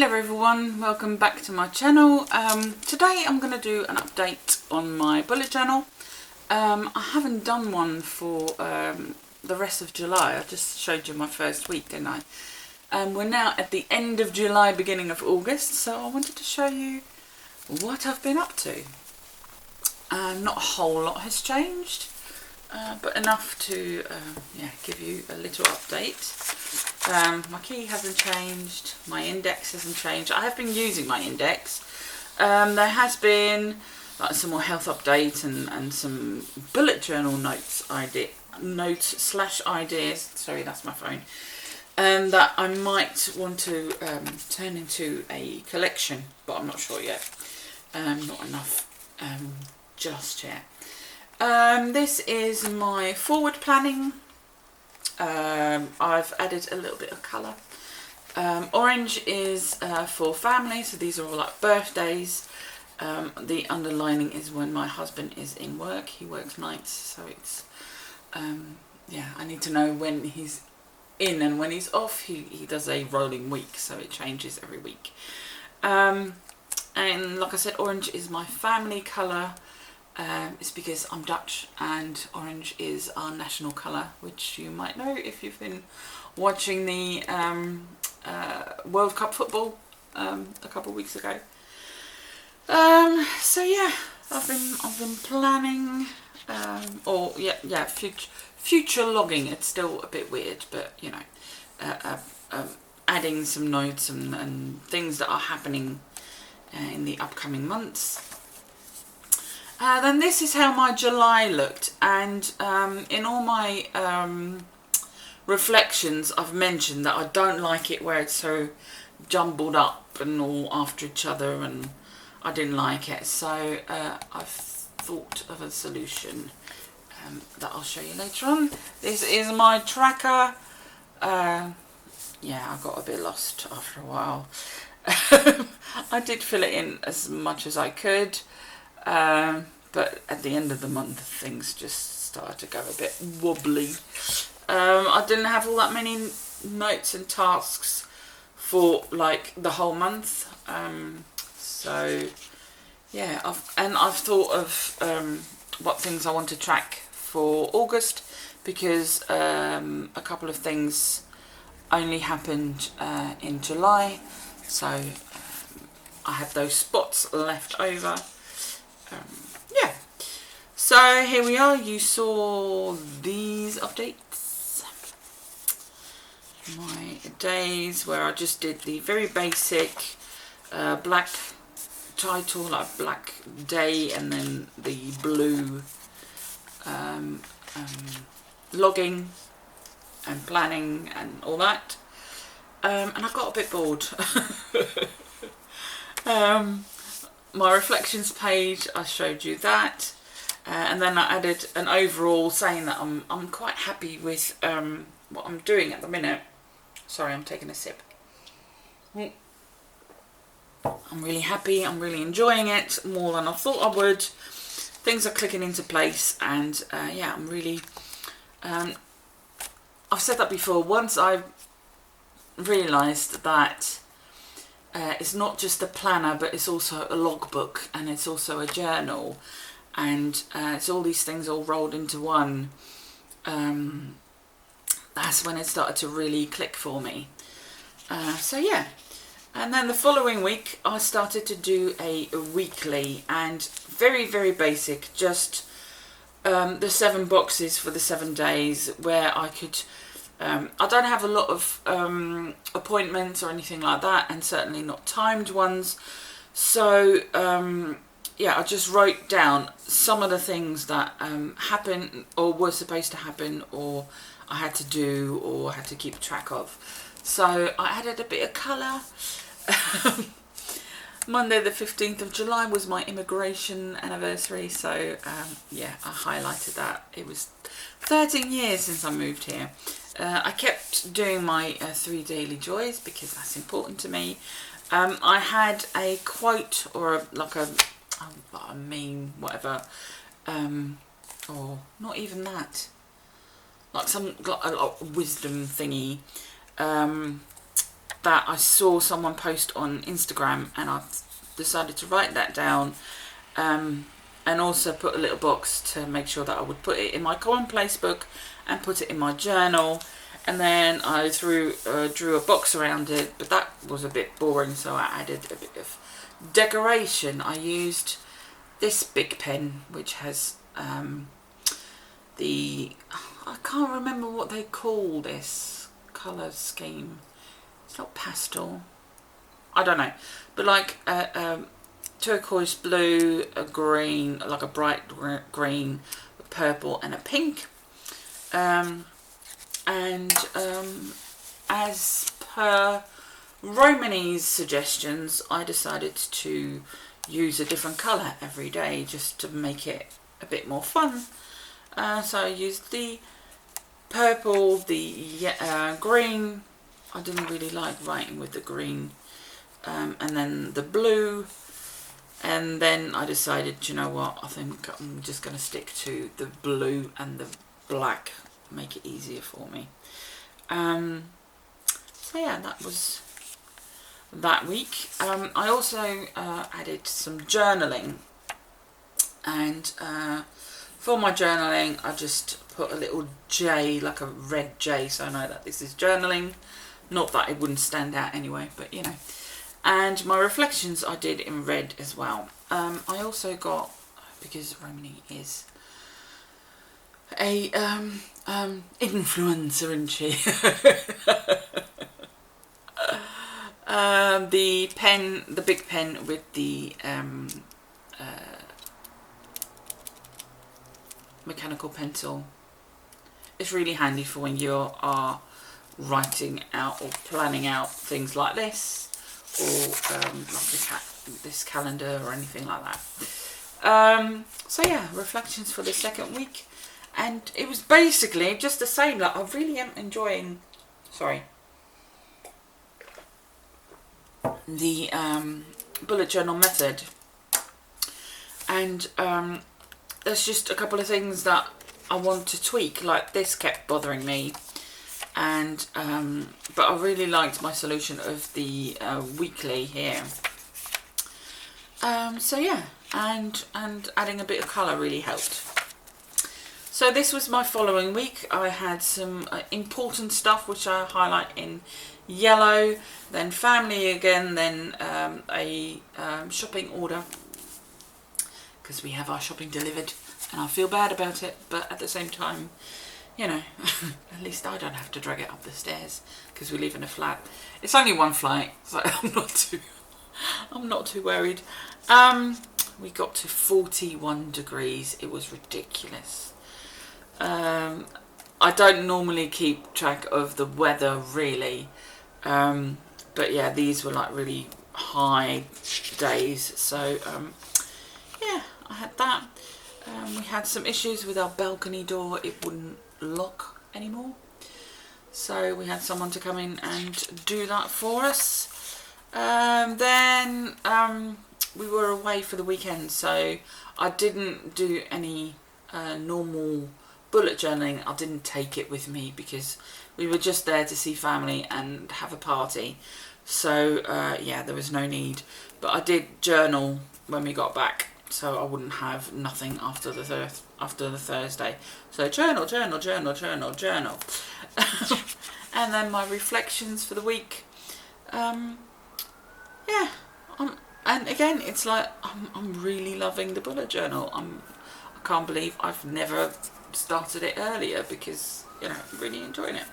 Hello everyone, welcome back to my channel. Today I'm going to do an update on my bullet journal. I haven't done one for the rest of July. I just showed you my first week, didn't I? We're now at the end of July, beginning of August, so I wanted to show you what I've been up to. Not a whole lot has changed, but enough to give you a little update. My key hasn't changed, my index hasn't changed. I have been using my index. There has been like some more health updates and some bullet journal notes / ideas. Sorry, that's my phone. That I might want to turn into a collection, but I'm not sure yet. Not enough just yet. This is my forward planning. I've added a little bit of colour. Orange is for family, so these are all like birthdays. The underlining is when my husband is in work. He works nights, so it's I need to know when he's in and when he's off. He does a rolling week, so it changes every week. And like I said, orange is my family colour. It's because I'm Dutch and orange is our national colour, which you might know if you've been watching the World Cup football a couple of weeks ago. So yeah, I've been planning, future logging. It's still a bit weird, but you know, adding some notes and things that are happening in the upcoming months. Then this is how my July looked, and in all my reflections I've mentioned that I don't like it where it's so jumbled up and all after each other, and I didn't like it, so I've thought of a solution that I'll show you later on. This is my tracker. I got a bit lost after a while. I did fill it in as much as I could. But at the end of the month things just started to go a bit wobbly. I didn't have all that many notes and tasks for like the whole month. So yeah, I've thought of what things I want to track for August, because a couple of things only happened in July, so I have those spots left over. So here we are. You saw these updates. My days where I just did the very basic black title, like black day, and then the blue logging and planning and all that. And I got a bit bored. My reflections page, I showed you that, and then I added an overall saying that I'm quite happy with what I'm doing at the minute. Sorry, I'm taking a sip. I'm really happy. I'm really enjoying it more than I thought I would. Things are clicking into place, and I'm really. I've said that before. Once I realised that. It's not just a planner, but it's also a logbook, and it's also a journal, and it's all these things all rolled into one. That's when it started to really click for me. And then the following week I started to do a weekly, and very, very basic, just the 7 boxes for the 7 days, where I could I don't have a lot of appointments or anything like that, and certainly not timed ones. So I just wrote down some of the things that happened or were supposed to happen, or I had to do, or had to keep track of. So I added a bit of colour. Monday the 15th of July was my immigration anniversary, so I highlighted that. It was 13 years since I moved here. I kept doing my 3 daily joys because that's important to me. I had a quote or a meme, whatever, or not even that, like a wisdom thingy. that I saw someone post on Instagram, and I've decided to write that down, and also put a little box to make sure that I would put it in my commonplace book and put it in my journal. And then I drew a box around it, but that was a bit boring, so I added a bit of decoration. I used this BIC pen, which has I can't remember what they call this colour scheme. It's not pastel, I don't know, but like turquoise blue, a green, like a bright green, a purple and a pink. As per Romany's suggestions, I decided to use a different colour every day just to make it a bit more fun. So I used the purple, the green. I didn't really like writing with the green, and then the blue, and then I decided, you know what, I think I'm just going to stick to the blue and the black, make it easier for me. So yeah, that was that week. I also added some journaling, and for my journaling I just put a little J, like a red J, so I know that this is journaling. Not that it wouldn't stand out anyway, but you know. And my reflections I did in red as well. I also got, because Romany is a influencer, isn't she? The pen, the BIC pen with the mechanical pencil. It's really handy for when you are writing out or planning out things like this, or like this calendar or anything like that. So yeah, reflections for the second week, and it was basically just the same. Like, I really am enjoying, sorry, the bullet journal method, and there's just a couple of things that I want to tweak. Like, this kept bothering me, and but I really liked my solution of the weekly here. So yeah, and adding a bit of colour really helped. So this was my following week. I had some important stuff which I highlight in yellow, then family again, then a shopping order, because we have our shopping delivered and I feel bad about it, but at the same time, you know, at least I don't have to drag it up the stairs because we live in a flat. It's only one flight, so I'm not too worried. We got to 41 degrees. It was ridiculous. I don't normally keep track of the weather really, but yeah, these were like really high days. So yeah, I had that. We had some issues with our balcony door. It wouldn't lock anymore, so we had someone to come in and do that for us. Then we were away for the weekend, so I didn't do any normal bullet journaling. I didn't take it with me because we were just there to see family and have a party, so yeah, there was no need. But I did journal when we got back, so I wouldn't have nothing after the Thursday. So journal. And then my reflections for the week. Yeah, and again, it's like I'm really loving the bullet journal. I can't believe I've never started it earlier, because, you know, I'm really enjoying it.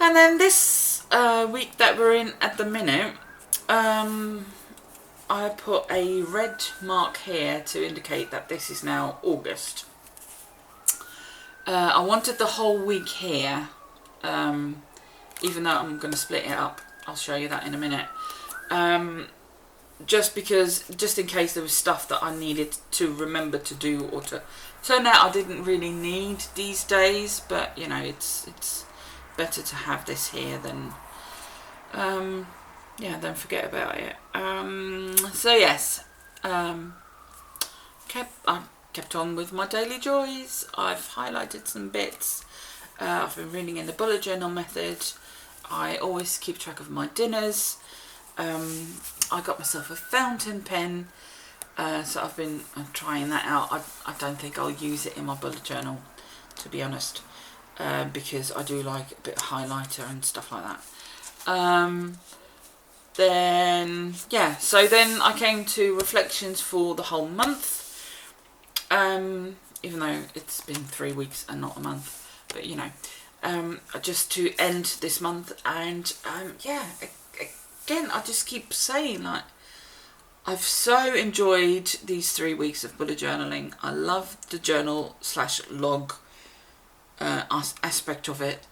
And then this week that we're in at the minute, I put a red mark here to indicate that this is now August. I wanted the whole week here, even though I'm going to split it up. I'll show you that in a minute. Just in case there was stuff that I needed to remember to do, or to turn out I didn't really need these days, but you know, it's better to have this here than yeah, don't forget about it. So yes, I kept on with my daily joys. I've highlighted some bits. I've been reading in the bullet journal method. I always keep track of my dinners. I got myself a fountain pen, so I've been trying that out. I don't think I'll use it in my bullet journal, to be honest, because I do like a bit of highlighter and stuff like that. Then yeah, so then I came to reflections for the whole month, even though it's been 3 weeks and not a month, but you know, just to end this month. And yeah, again, I just keep saying, like, I've so enjoyed these 3 weeks of bullet journaling. I love the journal / log aspect of it,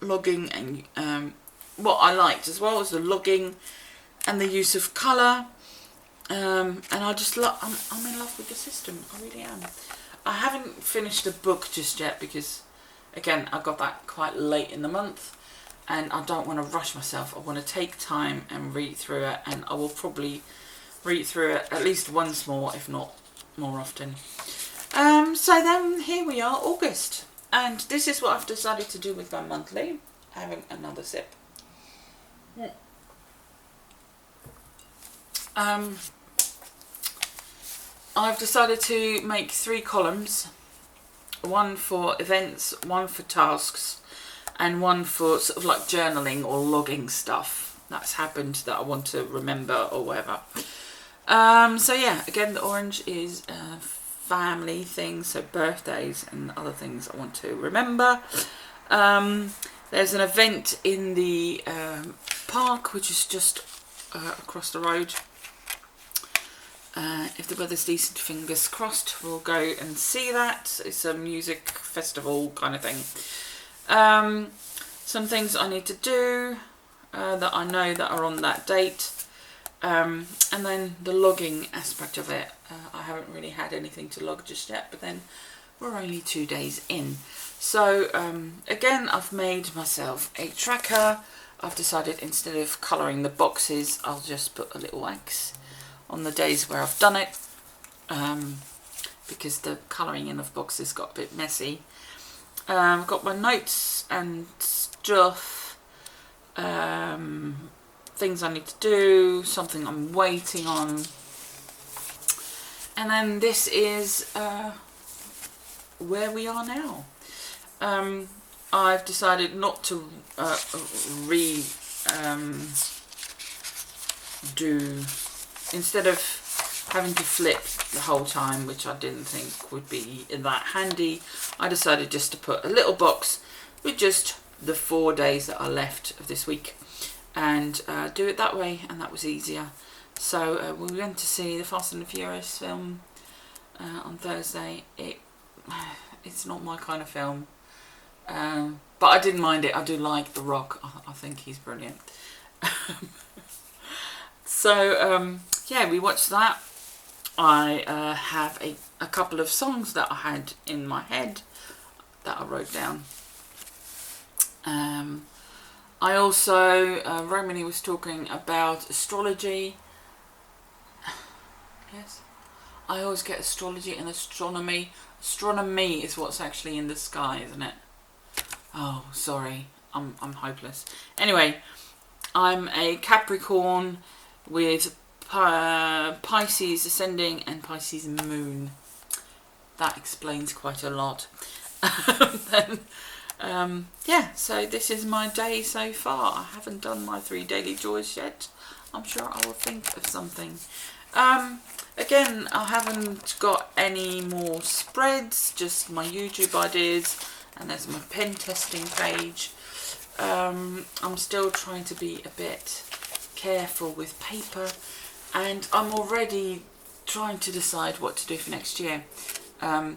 logging, and what I liked as well was the logging and the use of colour, and I just love. I'm in love with the system. I really am. I haven't finished the book just yet because, again, I got that quite late in the month, and I don't want to rush myself. I want to take time and read through it, and I will probably read through it at least once more, if not more often. So then here we are, August, and this is what I've decided to do with my monthly. Having another sip. I've decided to make 3 columns, one for events, one for tasks, and one for sort of like journaling or logging stuff that's happened that I want to remember or whatever. So yeah, again, the orange is family things, so birthdays and other things I want to remember. There's an event in the park, which is just across the road. If the weather's decent, fingers crossed, we'll go and see that. It's a music festival kind of thing. Some things I need to do that I know that are on that date. And then the logging aspect of it. I haven't really had anything to log just yet, but then we're only 2 days in. So again, I've made myself a tracker. I've decided instead of colouring the boxes, I'll just put a little X on the days where I've done it, because the colouring in of boxes got a bit messy. I've got my notes and stuff, things I need to do, something I'm waiting on, and then this is where we are now. I've decided not to instead of having to flip the whole time, which I didn't think would be that handy, I decided just to put a little box with just the 4 days that are left of this week, and do it that way, and that was easier. So we went to see the Fast and the Furious film on Thursday. It's not my kind of film, but I didn't mind it. I do like The Rock. I think he's brilliant. So yeah, we watched that. I have a couple of songs that I had in my head that I wrote down. I also, Romany was talking about astrology. Yes, I always get astrology and astronomy. Astronomy is what's actually in the sky, isn't it? Oh, sorry, I'm hopeless. Anyway, I'm a Capricorn with Pisces ascending and Pisces moon. That explains quite a lot. Then, yeah, so this is my day so far. I haven't done my 3 daily joys yet. I'm sure I will think of something. Again, I haven't got any more spreads, just my YouTube ideas, and there's my pen testing page. I'm still trying to be a bit careful with paper, and I'm already trying to decide what to do for next year. I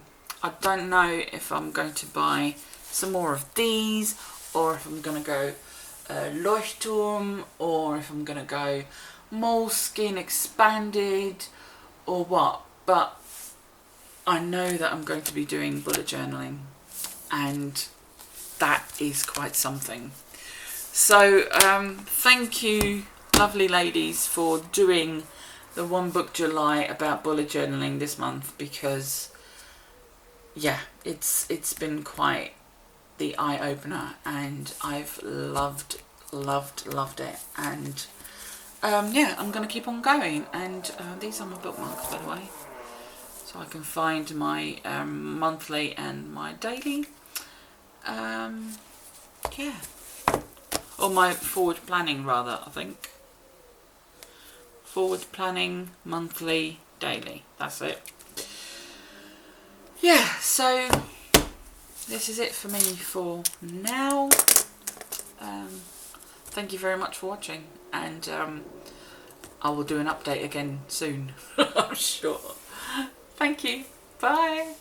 don't know if I'm going to buy some more of these, or if I'm going to go Leuchtturm, or if I'm going to go Moleskine expanded, or what. But I know that I'm going to be doing bullet journaling, and that is quite something. So thank you, lovely ladies, for doing the One Book July about bullet journaling this month, because yeah, it's been quite the eye opener, and I've loved it. And yeah, I'm gonna keep on going. And these are my bookmarks, by the way, so I can find my monthly and my daily. Yeah, or my forward planning rather, I think. Forward planning, monthly, daily, that's it. Yeah, so this is it for me for now. Thank you very much for watching, and I will do an update again soon, I'm sure. Thank you, bye.